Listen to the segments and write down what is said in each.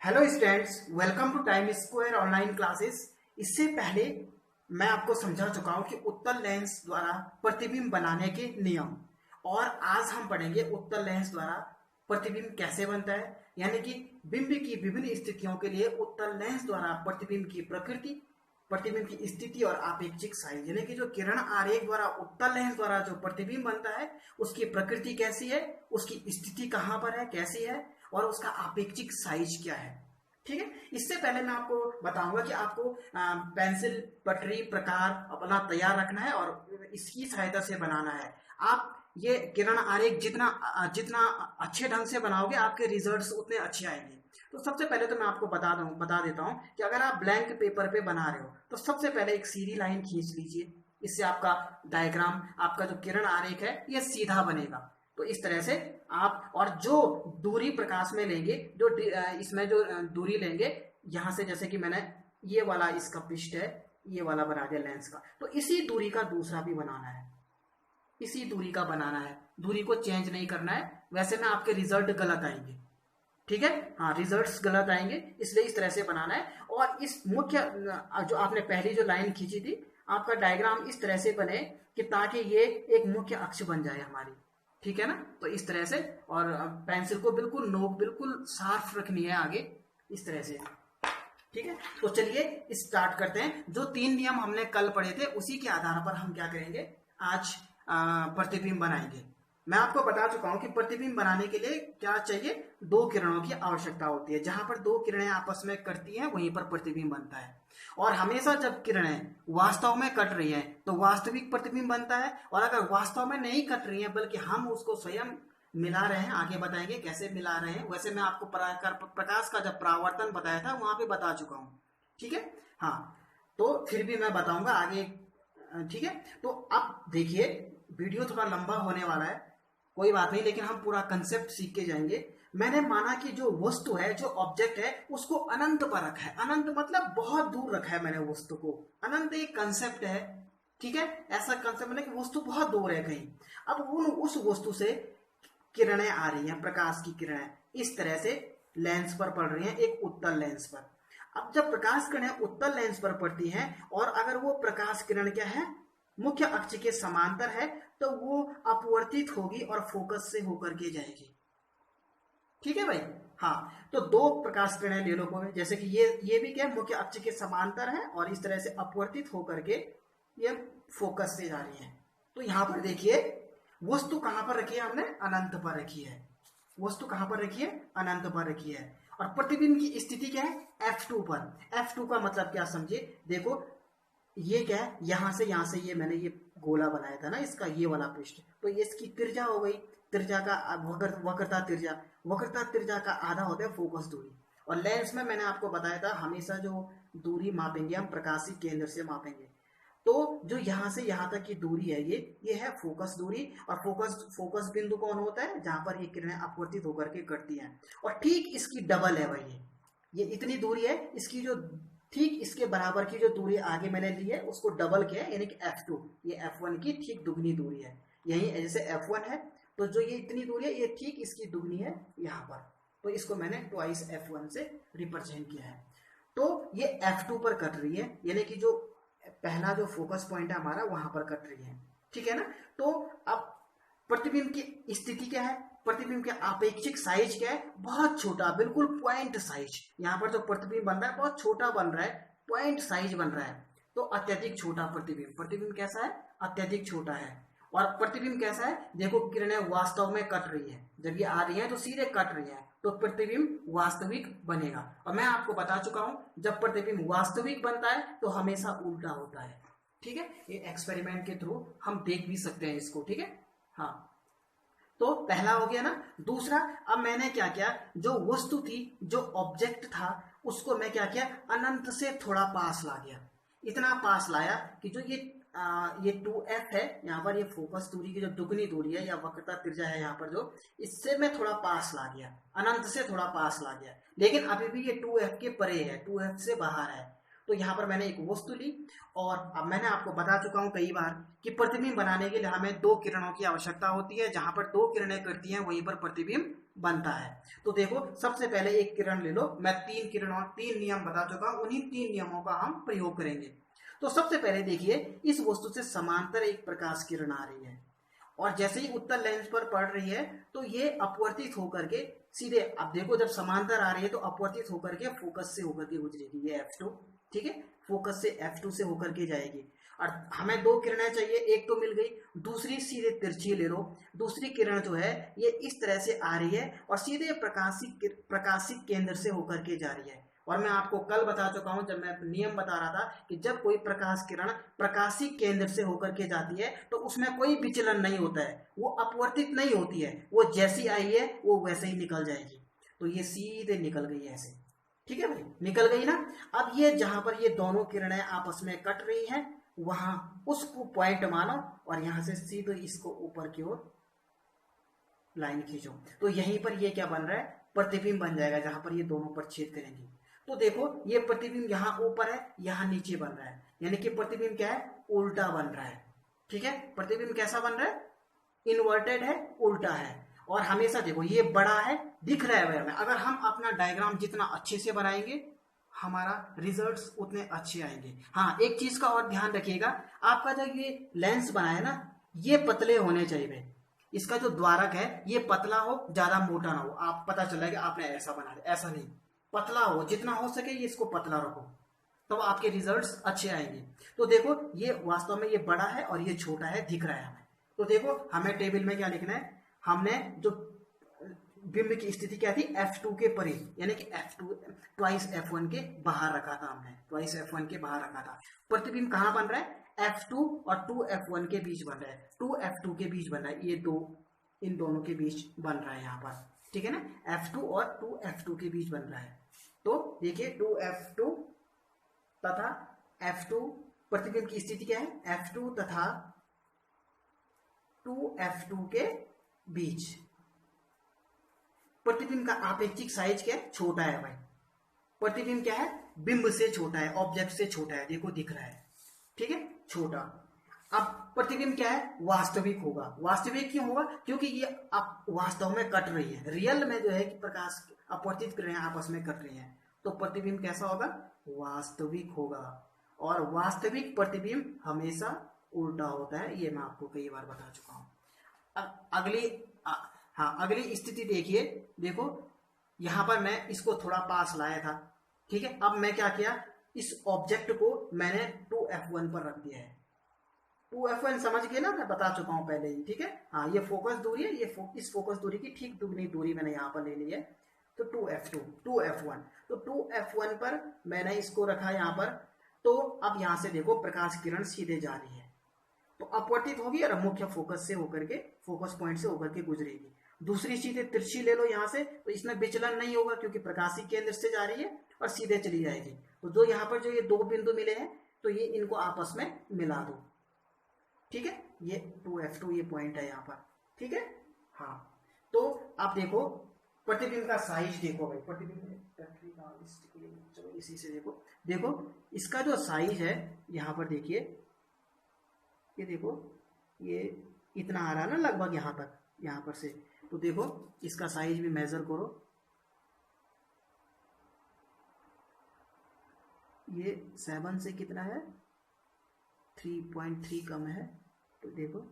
Hello students, welcome to Time Square online classes. इससे पहले मैं आपको समझा चुका हूं कि उत्तल लेंस द्वारा प्रतिबिंब बनाने के नियम, और आज हम पढ़ेंगे उत्तल लेंस द्वारा प्रतिबिंब कैसे बनता है, यानी कि बिंब की विभिन्न स्थितियों के लिए उत्तल लेंस द्वारा प्रतिबिंब की प्रकृति, प्रतिबिंब की स्थिति और आपेक्षिक साइज, यानी कि जो किरण आरेख द्वारा उत्तल लेंस द्वारा जो प्रतिबिंब बनता है उसकी प्रकृति कैसी है, उसकी स्थिति कहाँ पर है, कैसी है, और उसका आपेक्षिक साइज क्या है। ठीक है। इससे पहले मैं आपको बताऊंगा कि आपको पेंसिल पटरी प्रकार अपना तैयार रखना है और इसकी सहायता से बनाना है। आप ये किरण आरेख जितना जितना अच्छे ढंग से बनाओगे आपके रिजल्ट्स उतने अच्छे आएंगे। तो सबसे पहले तो मैं आपको बता देता हूं कि अगर आप ब्लैंक पेपर पे बना रहे हो तो सबसे पहले एक सीधी लाइन खींच लीजिए। इससे आपका डायग्राम, आपका जो किरण आरेख है ये सीधा बनेगा। तो इस तरह से आप, और जो दूरी प्रकाश में लेंगे, जो इसमें जो दूरी लेंगे यहां से, जैसे कि मैंने ये वाला इसका पृष्ठ है, ये वाला बना दिया लेंस का, तो इसी दूरी का दूसरा भी बनाना है, इसी दूरी का बनाना है, दूरी को चेंज नहीं करना है, वैसे में आपके रिजल्ट गलत आएंगे। ठीक है, हाँ, रिजल्ट्स गलत आएंगे, इसलिए इस तरह से बनाना है। और इस मुख्य जो आपने पहली जो लाइन खींची थी, आपका डायग्राम इस तरह से बने कि ताकि ये एक मुख्य अक्ष बन जाए हमारी। ठीक है ना, तो इस तरह से, और पेंसिल को बिल्कुल नोक बिल्कुल साफ रखनी है आगे, इस तरह से। ठीक है, तो चलिए स्टार्ट करते हैं। जो 3 नियम हमने कल पढ़े थे उसी के आधार पर हम क्या करेंगे, आज प्रतिबिंब बनाएंगे। मैं आपको बता चुका हूं कि प्रतिबिंब बनाने के लिए क्या चाहिए, 2 किरणों की आवश्यकता होती है। जहां पर 2 किरणें आपस में कटती हैं वहीं पर प्रतिबिंब बनता है। और हमेशा जब किरणें वास्तव में कट रही हैं तो वास्तविक प्रतिबिंब बनता है, और अगर वास्तव में नहीं कट रही हैं बल्कि हम उसको स्वयं मिला रहे हैं, आगे बताएंगे कैसे मिला रहे हैं। वैसे मैं आपको प्रकाश का जब परावर्तन बताया था वहां पे बता चुका हूं। ठीक है, हाँ, तो फिर भी मैं बताऊंगा आगे। ठीक है, तो अब देखिए, वीडियो थोड़ा लंबा होने वाला है, कोई बात नहीं, लेकिन हम पूरा कंसेप्ट सीख के जाएंगे। मैंने माना कि जो वस्तु है, जो ऑब्जेक्ट है, उसको अनंत पर रखा है। अनंत मतलब बहुत दूर रखा है मैंने वस्तु को। अनंत एक कंसेप्ट है। ठीक है, ऐसा कंसेप्ट मतलब कि वस्तु बहुत दूर है कहीं। अब उस वस्तु से किरणें आ रही हैं, प्रकाश की किरणें इस तरह से लेंस पर पड़ रही हैं, एक उत्तल लेंस पर। अब जब प्रकाश किरणें उत्तल लेंस पर पड़ती हैं और अगर वो प्रकाश किरण क्या है, मुख्य अक्ष के समांतर है, तो वो अपवर्तित होगी और फोकस से होकर के जाएगी। ठीक है भाई, हाँ, तो 2 प्रकाश किरणें ले लो कोई, जैसे कि ये भी क्या, मुख्य अक्ष के समांतर है और इस तरह से अपवर्तित होकर के ये फोकस से जा रही है। तो यहां पर देखिए, वस्तु कहां पर रखी है, हमने अनंत पर रखी है। वस्तु कहां पर रखी है, अनंत पर रखी है। और प्रतिबिंब की स्थिति क्या है, F2 पर। F2 का मतलब क्या समझिए, देखो ये क्या है, यहां से ये मैंने ये गोला बनाया था ना, इसका ये वाला पृष्ठ, तो ये इसकी त्रिज्या हो गई। त्रिज्या का वक्रता त्रिज्या, वक्रता त्रिज्या का आधा होता है फोकस दूरी। और लेंस में मैंने आपको बताया था हमेशा जो दूरी मापेंगे हम प्रकाशीय केंद्र से मापेंगे। तो जो यहाँ से यहाँ तक की दूरी है, ये है फोकस दूरी। और फोकस बिंदु कौन होता है, जहां पर ये किरणें अपवर्तित होकर के कटती हैं। और ठीक इसकी डबल है भाई, ये इतनी दूरी है, इसकी जो ठीक इसके बराबर की जो दूरी आगे मैंने ली है उसको डबल किया है, यानी कि F2, ये F1 की ठीक दुगनी दूरी है। यही जैसे F1 है, तो जो ये इतनी दूरी है ये ठीक इसकी दुगनी है यहाँ पर, तो इसको मैंने ट्वाइस F1 से रिप्रेजेंट किया है। तो ये F2 पर कट रही है, यानी कि जो पहला जो फोकस पॉइंट है हमारा वहां पर कट रही है। ठीक है ना, तो अब प्रतिबिंब की स्थिति क्या है, प्रतिबिंब के आपेक्षिक साइज क्या है, बहुत छोटा, बिल्कुल पॉइंट साइज। यहाँ पर जो प्रतिबिंब बन रहा है बहुत छोटा बन रहा है, पॉइंट साइज बन रहा है। तो अत्यधिक छोटा प्रतिबिंब, प्रतिबिंब कैसा है, अत्यधिक छोटा है। और प्रतिबिंब कैसा है, देखो किरणें वास्तव में कट रही है, जब ये आ रही है तो सीधे कट रही है, तो प्रतिबिंब वास्तविक बनेगा। और मैं आपको बता चुका हूं, जब प्रतिबिंब वास्तविक बनता है तो हमेशा उल्टा होता है। ठीक है, ये एक्सपेरिमेंट के थ्रू हम देख भी सकते हैं इसको। ठीक है, हाँ, तो पहला हो गया ना। दूसरा, अब मैंने क्या किया, जो वस्तु थी, जो ऑब्जेक्ट था, उसको मैं क्या किया, अनंत से थोड़ा पास ला गया। इतना पास लाया कि जो ये 2F है, यहाँ पर ये फोकस दूरी की जो दुगनी दूरी है या वक्रता त्रिज्या है यहाँ पर, जो इससे मैं थोड़ा पास ला गया, अनंत से थोड़ा पास ला गया। लेकिन अभी भी ये 2F के परे है, 2F से बाहर है। तो यहाँ पर मैंने एक वस्तु ली, और अब मैंने आपको बता चुका हूं कई बार कि प्रतिबिंब बनाने के लिए हमें 2 किरणों की आवश्यकता होती है। जहां पर 2 किरणें करती हैं वहीं पर प्रतिबिंब बनता है। तो देखो सबसे पहले एक किरण ले लो, मैं तीन नियम बता चुका हूं, उन्हीं 3 नियमों का हम प्रयोग करेंगे। तो सबसे पहले देखिए, इस वस्तु से समांतर एक प्रकाश किरण आ रही है और जैसे ही उत्तल लेंस पर पड़ रही है तो ये अपवर्तित होकर के सीधे, अब देखो जब समांतर आ रही है तो अपवर्तित होकर के फोकस से होकर के गुजरेगी, ये F2, ठीक है, फोकस से F2 से होकर के जाएगी। और हमें 2 किरणें चाहिए, एक तो मिल गई, दूसरी सीधे तिरछी ले लो। दूसरी किरण जो है ये इस तरह से आ रही है और सीधे प्रकाशिक केंद्र से होकर के जा रही है। और मैं आपको कल बता चुका हूं, जब मैं नियम बता रहा था कि जब कोई प्रकाश किरण प्रकाशिक केंद्र से होकर के जाती है तो उसमें कोई विचलन नहीं होता है, वो अपवर्तित नहीं होती है, वो जैसी आई है वो वैसे ही निकल जाएगी। तो ये सीधे निकल गई ऐसे, ठीक है भाई, निकल गई ना। अब ये जहां पर ये दोनों किरणें आपस में कट रही हैं वहां उसको पॉइंट मानो और यहां से सीधे इसको ऊपर की ओर लाइन खींचो। तो यहीं पर ये क्या बन रहा है, प्रतिबिंब बन जाएगा जहां पर ये दोनों पर छेद करेंगे। तो देखो ये प्रतिबिंब यहाँ ऊपर है, यहाँ नीचे बन रहा है, यानी कि प्रतिबिंब क्या है, उल्टा बन रहा है। ठीक है, प्रतिबिंब कैसा बन रहा है, इन्वर्टेड है, उल्टा है। और हमेशा देखो ये बड़ा है, दिख रहा है हमें। अगर हम अपना डायग्राम जितना अच्छे से बनाएंगे हमारा रिजल्ट्स उतने अच्छे आएंगे। हाँ, एक चीज का और ध्यान रखिएगा, आपका जो ये लेंस बनाए ना ये पतले होने चाहिए। इसका जो द्वारक है ये पतला हो, ज्यादा मोटा ना हो। आप पता चला कि आपने ऐसा बना दिया, ऐसा नहीं, पतला हो, जितना हो सके ये इसको पतला रखो, तो आपके रिजल्ट्स अच्छे आएंगे। तो देखो ये वास्तव में ये बड़ा है और ये छोटा है, दिख रहा है हमें। तो देखो हमें टेबल में क्या लिखना है, हमने जो बिंब की स्थिति क्या थी, F2 के परे, यानी कि F2 ट्वाइस F1 के बाहर रखा था हमने, ट्वाइस F1 के बाहर रखा था। प्रतिबिंब कहाँ बन रहा है, F2 और 2F1 के बीच बन रहा है, 2F2 के बीच बन रहा है, ये दो इन दोनों के बीच बन रहा है यहाँ पर, ठीक है ना, F2 और 2F2 के बीच बन रहा है। तो देखिए 2F2 तथा F2, प्रतिबिंब की स्थिति क्या है, F2 तथा 2F2 के बीच। प्रतिबिंब का आपेक्षिक साइज क्या है, छोटा है भाई। प्रतिबिंब क्या है, बिंब से छोटा है, ऑब्जेक्ट से छोटा है, देखो दिख रहा है, ठीक है, छोटा। अब प्रतिबिंब क्या है, वास्तविक होगा। वास्तविक क्यों होगा, क्योंकि ये अब वास्तव में कट रही है, रियल में जो है कि प्रकाश अपवर्तित कर रहे हैं, आपस में कट रही है, तो प्रतिबिंब कैसा होगा, वास्तविक होगा। और वास्तविक प्रतिबिंब हमेशा उल्टा होता है, ये मैं आपको कई बार बता चुका हूं। अगली हाँ, अगली स्थिति देखिए, देखो यहां पर मैं इसको थोड़ा पास लाया था, ठीक है। अब मैं क्या किया, इस ऑब्जेक्ट को मैंने 2F1 पर रख दिया है। 2F1 समझ गए ना, मैं बता चुका हूं पहले ही, ठीक है। हाँ, ये फोकस दूरी है, ये इस फोकस दूरी की ठीक दुगनी दूरी मैंने यहाँ पर ले ली है। तो 2F2, 2F1, तो 2F1 पर मैंने इसको रखा यहाँ पर। तो अब यहाँ से देखो प्रकाश किरण सीधे जा रही है, तो अपवर्तित होगी और मुख्य फोकस से होकर के, फोकस पॉइंट से होकर के गुजरेगी। दूसरी सीधे तिरछी ले लो यहाँ से, तो इसमें विचलन नहीं होगा क्योंकि प्रकाशिक केंद्र से जा रही है और सीधे चली जाएगी। तो जो यहाँ पर जो ये दो बिंदु मिले हैं तो ये इनको आपस में मिला दो, ठीक है। ये 2F2 ये पॉइंट है यहाँ पर, ठीक है। हाँ, तो आप देखो प्रतिबिंब का साइज देखो भाई, प्रतिबिंब चलो इसी से देखो, देखो इसका जो साइज है यहाँ पर देखिए, ये देखो ये इतना आ रहा है ना लगभग यहाँ तक, यहाँ पर से। तो देखो इसका साइज भी मेजर करो, ये 7 से कितना है, 3.3 कम है। तो देखो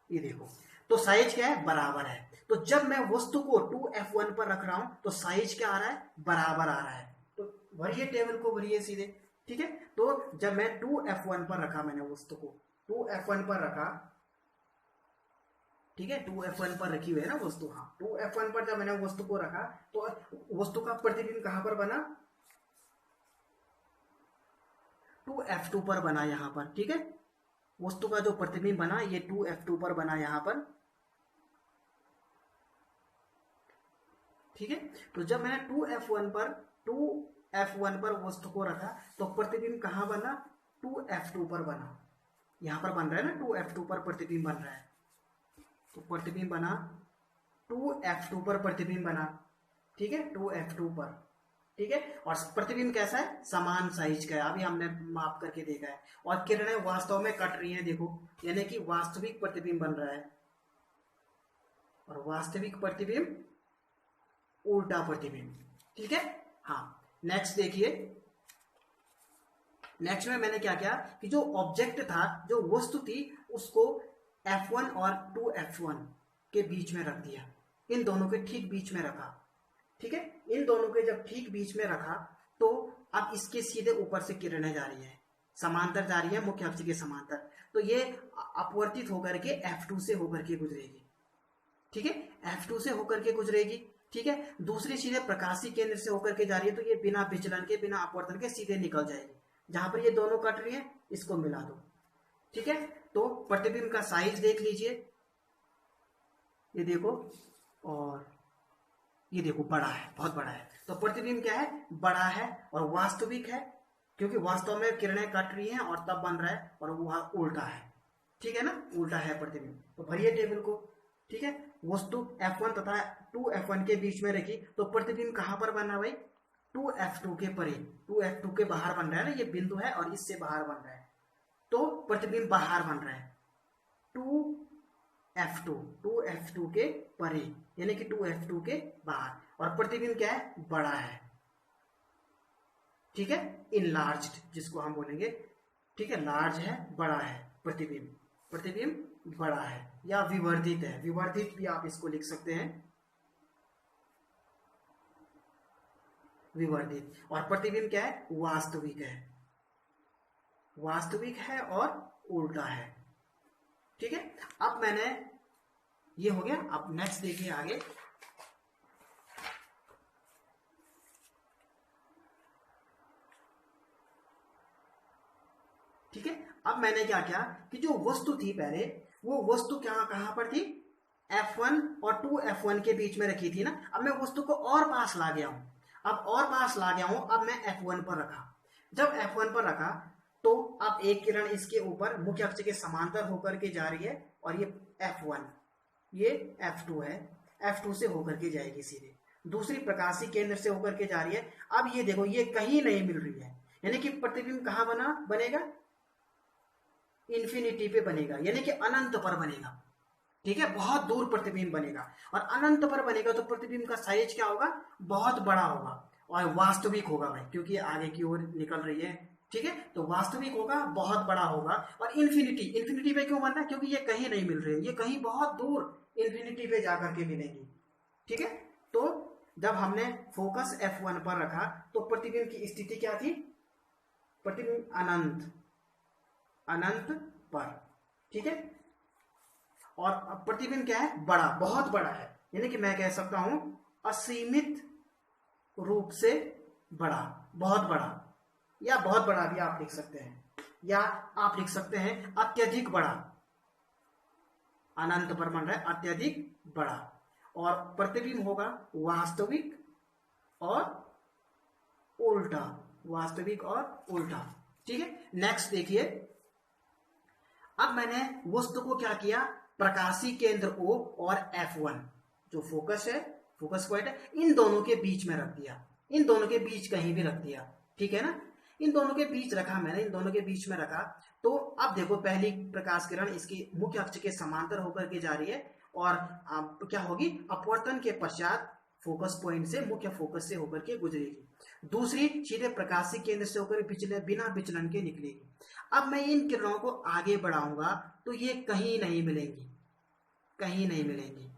ये देखो, तो साइज क्या है, बराबर है। तो जब मैं वस्तु को 2F1 पर रख रहा हूं तो साइज क्या आ रहा है, बराबर आ रहा है। तो भरिए टेबल को, भरिए सीधे, ठीक है। तो जब मैं 2F1 पर रखा, मैंने वस्तु को 2F1 पर रखा, ठीक है, 2F1 पर रखी हुई है ना वस्तु, हाँ 2F1 पर जब मैंने वस्तु को रखा तो वस्तु का प्रतिबिंब कहां पर बना, 2F2 पर बना यहाँ पर, ठीक है। वस्तु का जो प्रतिबिंब बना ये 2F2 पर बना यहाँ पर, ठीक है। तो जब मैंने 2F1 पर वस्तु को रखा तो प्रतिबिंब कहां बना, 2F2 पर बना, यहां पर बन रहा है ना, 2F2 पर प्रतिबिंब बन रहा है। तो प्रतिबिंब बना 2F2 पर, प्रतिबिंब बना, ठीक है, 2F2 पर, ठीक है। और प्रतिबिंब कैसा है, समान साइज का है, अभी हमने माप करके देखा है। और किरणें वास्तव में कट रही हैं, देखो, यानी कि वास्तविक प्रतिबिंब बन रहा है। और वास्तविक प्रतिबिंब उल्टा प्रतिबिंब। ठीक है, हाँ। नेक्स्ट देखिए, नेक्स्ट में मैंने क्या किया कि जो ऑब्जेक्ट था, जो वस्तु थी, उसको F1 और 2F1 के बीच में रख दिया, इन दोनों के ठीक बीच में रखा। ठीक है, इन दोनों के जब ठीक बीच में रखा तो अब इसके सीधे ऊपर से किरणें जा रही है, समांतर जा रही है, मुख्य अक्ष के समांतर, तो ये अपवर्तित होकर के F2 से होकर के गुजरेगी। ठीक है, F2 से होकर के गुजरेगी। ठीक है, दूसरी सीधे प्रकाशीय केंद्र से होकर के जा रही है, तो ये बिना विचलन के, बिना अपवर्तन के सीधे निकल जाएगी। जहां पर ये दोनों कट रही है इसको मिला दो। ठीक है, तो प्रतिबिंब का साइज देख लीजिए, ये देखो, और ये देखो बड़ा है, बहुत बड़ा है। तो प्रतिबिंब क्या है, बड़ा है और वास्तविक है, क्योंकि वास्तव में किरणें कट रही हैं और तब बन रहा है, और वह उल्टा है। ठीक है ना, उल्टा है प्रतिबिंब। तो भरिए टेबल को। ठीक है, वस्तु F1 तथा 2F1 के बीच में रखी, तो प्रतिबिंब कहां पर बना भाई, 2F2 के परे, 2F2 के बाहर बन रहा है ना, ये बिंदु है और इससे बाहर बन रहा है, तो प्रतिबिंब बाहर बन रहा है 2F2 के परे, यानी कि 2F2 के बाहर, और प्रतिबिंब क्या है, बड़ा है। ठीक है, इनलार्ज्ड जिसको हम बोलेंगे। ठीक है, लार्ज है, बड़ा है प्रतिबिंब, प्रतिबिंब बड़ा है या विवर्धित है, विवर्धित भी आप इसको लिख सकते हैं, विवर्धित। और प्रतिबिंब क्या है, वास्तविक है, वास्तविक है और उल्टा है। ठीक है, अब मैंने, ये हो गया। अब नेक्स्ट देखिए आगे, ठीक है, अब मैंने क्या किया कि जो वस्तु थी पहले, वो वस्तु क्या कहां पर थी, F1 और 2F1 के बीच में रखी थी ना। अब मैं वस्तु को और पास ला गया हूं, अब और पास ला गया हूं, अब मैं F1 पर रखा। जब F1 पर रखा तो अब एक किरण इसके ऊपर मुख्य अक्ष के समांतर होकर के जा रही है, और ये F1, ये F2 है, F2 से होकर के जाएगी सीधे, दूसरी प्रकाशीय केंद्र से होकर के जा रही है। अब ये देखो, ये कहीं नहीं मिल रही है, यानी कि प्रतिबिंब कहां बनेगा, इन्फिनिटी पे बनेगा, यानी कि अनंत पर बनेगा। ठीक है, बहुत दूर प्रतिबिंब बनेगा, और अनंत पर बनेगा तो प्रतिबिंब का साइज क्या होगा, बहुत बड़ा होगा और वास्तविक होगा भाई, क्योंकि आगे की ओर निकल रही है। ठीक है, तो वास्तविक होगा, बहुत बड़ा होगा, और इन्फिनिटी पे क्यों बन रहा है, क्योंकि ये कहीं नहीं मिल रही है, ये कहीं बहुत दूर इन्फिनिटी पे जाकर के मिलेंगी। ठीक है, तो जब हमने फोकस F1 पर रखा तो प्रतिबिंब की स्थिति क्या थी, प्रतिबिंब अनंत पर। ठीक है, और प्रतिबिंब क्या है, बड़ा, बहुत बड़ा है, यानी कि मैं कह सकता हूं असीमित रूप से बड़ा, बहुत बड़ा, या बहुत बड़ा भी आप लिख सकते हैं, या आप लिख सकते हैं अत्यधिक बड़ा, अनंत पर बन रहा है, अत्यधिक बड़ा। और प्रतिबिंब होगा वास्तविक और उल्टा, वास्तविक और उल्टा। ठीक है, नेक्स्ट देखिए, अब मैंने वस्तु को क्या किया, प्रकाशीय केंद्र O और F1 जो फोकस है, फोकस पॉइंट है, इन दोनों के बीच में रख दिया, इन दोनों के बीच कहीं भी रख दिया। ठीक है ना, इन दोनों के बीच रखा मैंने, इन दोनों के बीच में रखा। तो अब देखो, पहली प्रकाश किरण इसकी मुख्य अक्ष के समांतर होकर के जा रही है, और क्या होगी, अपवर्तन के पश्चात फोकस पॉइंट से, मुख्य फोकस से होकर के गुजरेगी। दूसरी सीधे प्रकाशीय केंद्र से होकर बिना विचलन के निकलेगी। अब मैं इन किरणों को आगे बढ़ाऊंगा तो ये कहीं नहीं मिलेंगी, कहीं नहीं मिलेंगी,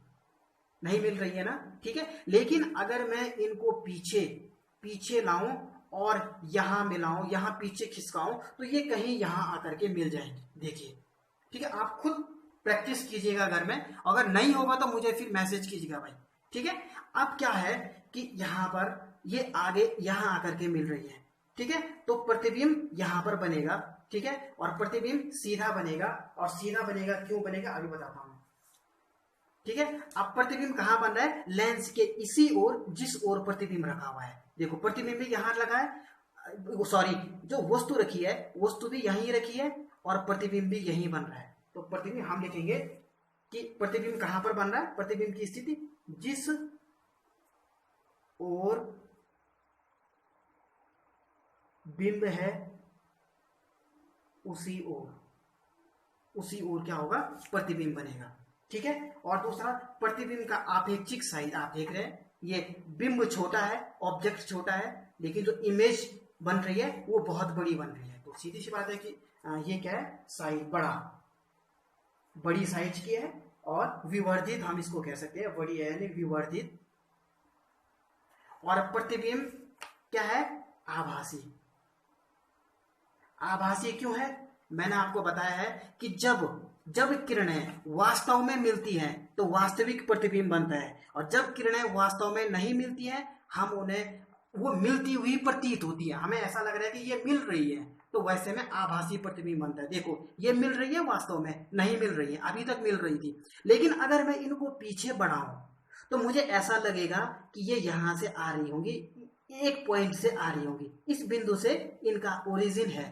नहीं मिल रही है ना। ठीक है, लेकिन अगर मैं इनको पीछे लाऊं और यहां मिलाऊं, यहां पीछे खिसकाऊं, तो ये कहीं यहां आकर के मिल जाएंगी। देखिए, ठीक है, आप खुद प्रैक्टिस कीजिएगा घर में, अगर नहीं होगा तो मुझे फिर मैसेज कीजिएगा भाई। ठीक है, अब क्या है कि यहां पर ये आगे यहां आकर के मिल रही है। ठीक है, तो प्रतिबिंब यहां पर बनेगा। ठीक है, और प्रतिबिंब सीधा बनेगा, और सीधा बनेगा क्यों बनेगा अभी बताता हूं। ठीक है, अब प्रतिबिंब कहां बन रहा है, लेंस के इसी ओर जिस ओर प्रतिबिंब रखा हुआ है। देखो, प्रतिबिंब भी यहां लगा है, सॉरी, जो वस्तु रखी है, वस्तु भी यहीं रखी है, और प्रतिबिंब भी यहीं बन रहा है। तो प्रतिबिंब हम लिखेंगे कि प्रतिबिंब कहां पर बन रहा है, प्रतिबिंब की स्थिति जिस ओर बिंब है उसी ओर क्या होगा, प्रतिबिंब बनेगा। ठीक है, और दूसरा प्रतिबिंब का आपेक्षिक साइज आप देख रहे हैं, ये बिंब छोटा है, ऑब्जेक्ट छोटा है, लेकिन जो इमेज बन रही है वो बहुत बड़ी बन रही है। तो सीधी सी बात है कि ये क्या है, साइज बड़ी साइज की है और विवर्धित हम इसको कह सकते हैं, बड़ी है यानी विवर्धित। और प्रतिबिंब क्या है, आभासी। आभासी क्यों है, मैंने आपको बताया है कि जब किरणें वास्तव में मिलती हैं तो वास्तविक प्रतिबिंब बनता है, और जब किरणें वास्तव में नहीं मिलती हैं हम उन्हें, वो मिलती हुई प्रतीत होती है, हमें ऐसा लग रहा है कि ये मिल रही है, तो वैसे में आभासी प्रतिबिंब बनता है। देखो ये मिल रही है, वास्तव में नहीं मिल रही है, अभी तक मिल रही थी, लेकिन अगर मैं इनको पीछे बढ़ाऊं तो मुझे ऐसा लगेगा कि ये यहां से आ रही होंगी, एक पॉइंट से आ रही होंगी, इस बिंदु से इनका ओरिजिन है,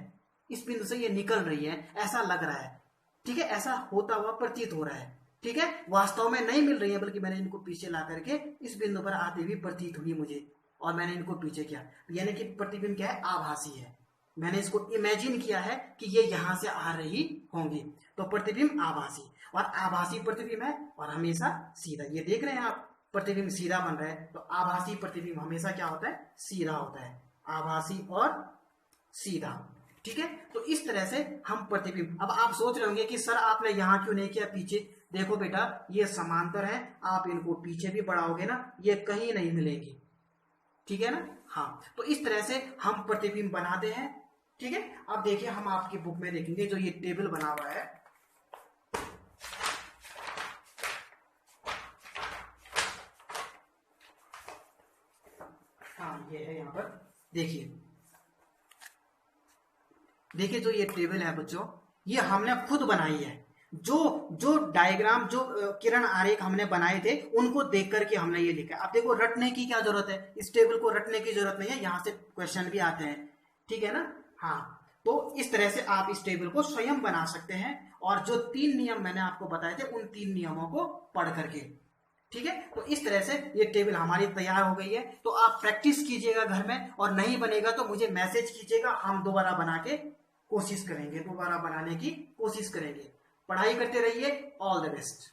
इस बिंदु से ये निकल रही है, ऐसा लग रहा है। ठीक है, ऐसा होता हुआ प्रतीत हो रहा है। ठीक है, वास्तव में नहीं मिल रही है, बल्कि मैंने इनको पीछे ला करके इस बिंदु पर आती हुई प्रतीत हुई मुझे, और मैंने इनको पीछे किया, यानी कि प्रतिबिंब क्या है, आभासी है। मैंने इसको इमेजिन किया है कि ये यहां से आ रही होंगी, तो प्रतिबिंब आभासी। और आभासी प्रतिबिंब है और हमेशा सीधा, ये देख रहे हैं आप, प्रतिबिंब सीधा बन रहा है, तो आभासी प्रतिबिंब हमेशा क्या होता है, सीधा होता है, आभासी और सीधा। ठीक है, तो इस तरह से हम प्रतिबिंब, अब आप सोच रहे होंगे कि सर आपने यहां क्यों नहीं किया पीछे, देखो बेटा ये समांतर है, आप इनको पीछे भी बढ़ाओगे ना ये कहीं नहीं मिलेगी। ठीक है ना, हाँ, तो इस तरह से हम प्रतिबिंब बनाते हैं। ठीक है, अब देखिए हम आपकी बुक में देखेंगे जो ये टेबल बना हुआ है, हाँ ये है, यहाँ पर देखिए जो ये टेबल है बच्चों, ये हमने खुद बनाई है। जो डायग्राम, जो किरण आरेख हमने बनाए थे उनको देख करके हमने ये लिखा है। अब देखो रटने की क्या जरूरत है, इस टेबल को रटने की जरूरत नहीं है, यहाँ से क्वेश्चन भी आते हैं। ठीक है ना, हाँ, तो इस तरह से आप इस टेबल को स्वयं बना सकते हैं, और जो 3 नियम मैंने आपको बताए थे उन 3 नियमों को पढ़ करके। ठीक है, तो इस तरह से ये टेबल हमारी तैयार हो गई है। तो आप प्रैक्टिस कीजिएगा घर में, और नहीं बनेगा तो मुझे मैसेज कीजिएगा, हम दोबारा बना के कोशिश करेंगे, दोबारा बनाने की कोशिश करेंगे। पढ़ाई करते रहिए, ऑल द बेस्ट।